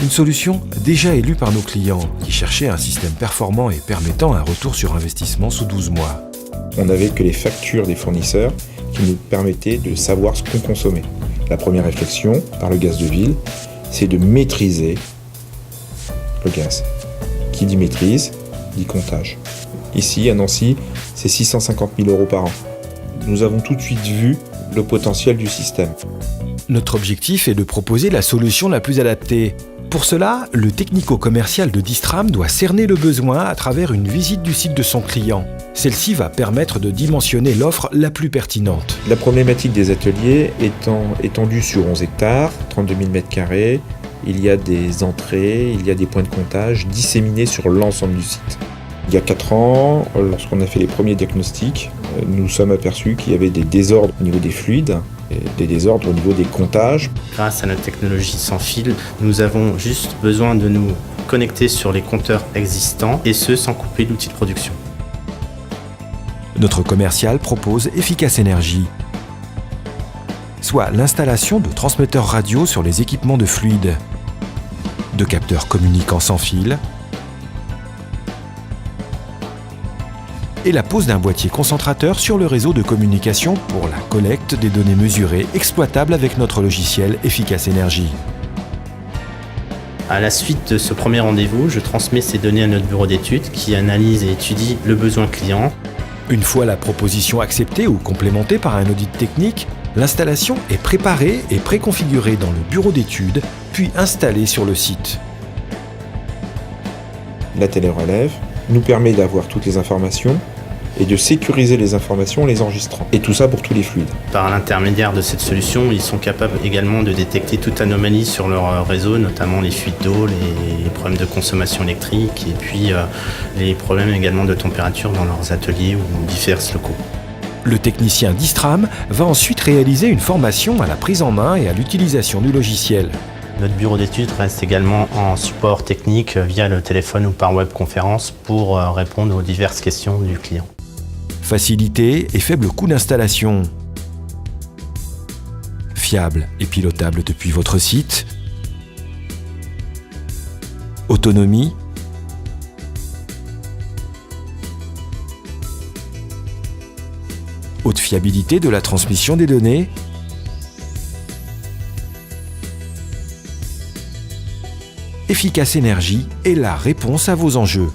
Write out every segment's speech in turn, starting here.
Une solution déjà élue par nos clients qui cherchaient un système performant et permettant un retour sur investissement sous 12 mois. On n'avait que les factures des fournisseurs qui nous permettaient de savoir ce qu'on consommait. La première réflexion, par le gaz de ville, c'est de maîtriser le gaz. Qui dit maîtrise, dit comptage. Ici, à Nancy, c'est 650 000 € par an. Nous avons tout de suite vu le potentiel du système. Notre objectif est de proposer la solution la plus adaptée. Pour cela, le technico-commercial de Distram doit cerner le besoin à travers une visite du site de son client. Celle-ci va permettre de dimensionner l'offre la plus pertinente. La problématique des ateliers étant étendue sur 11 hectares, 32 000 m², il y a des entrées, il y a des points de comptage disséminés sur l'ensemble du site. Il y a 4 ans, lorsqu'on a fait les premiers diagnostics, nous sommes aperçus qu'il y avait des désordres au niveau des fluides, et des désordres au niveau des comptages. Grâce à notre technologie sans fil, nous avons juste besoin de nous connecter sur les compteurs existants et ce sans couper l'outil de production. Notre commercial propose Efficace Énergie, soit l'installation de transmetteurs radio sur les équipements de fluide, de capteurs communicants sans fil et la pose d'un boîtier concentrateur sur le réseau de communication pour la collecte des données mesurées exploitables avec notre logiciel Efficace Énergie. À la suite de ce premier rendez-vous, je transmets ces données à notre bureau d'études qui analyse et étudie le besoin client. Une fois la proposition acceptée ou complémentée par un audit technique, l'installation est préparée et préconfigurée dans le bureau d'études, puis installée sur le site. La télérelève nous permet d'avoir toutes les informations et de sécuriser les informations en les enregistrant. Et tout ça pour tous les fluides. Par l'intermédiaire de cette solution, ils sont capables également de détecter toute anomalie sur leur réseau, notamment les fuites d'eau, les problèmes de consommation électrique et puis les problèmes également de température dans leurs ateliers ou divers locaux. Le technicien Distram va ensuite réaliser une formation à la prise en main et à l'utilisation du logiciel. Notre bureau d'études reste également en support technique via le téléphone ou par webconférence pour répondre aux diverses questions du client. Facilité et faible coût d'installation. Fiable et pilotable depuis votre site. Autonomie. Haute fiabilité de la transmission des données. Efficace Énergie est la réponse à vos enjeux.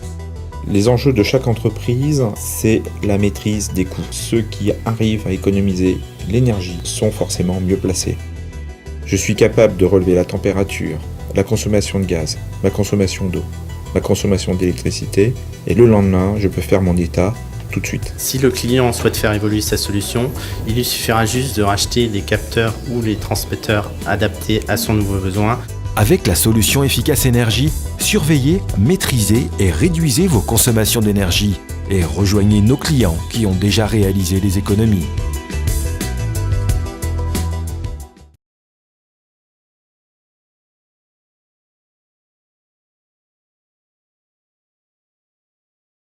Les enjeux de chaque entreprise, c'est la maîtrise des coûts. Ceux qui arrivent à économiser l'énergie sont forcément mieux placés. Je suis capable de relever la température, la consommation de gaz, ma consommation d'eau, ma consommation d'électricité, et le lendemain, je peux faire mon état tout de suite. Si le client souhaite faire évoluer sa solution, il lui suffira juste de racheter des capteurs ou les transmetteurs adaptés à son nouveau besoin. Avec la solution Efficace Énergie, surveillez, maîtrisez et réduisez vos consommations d'énergie et rejoignez nos clients qui ont déjà réalisé des économies.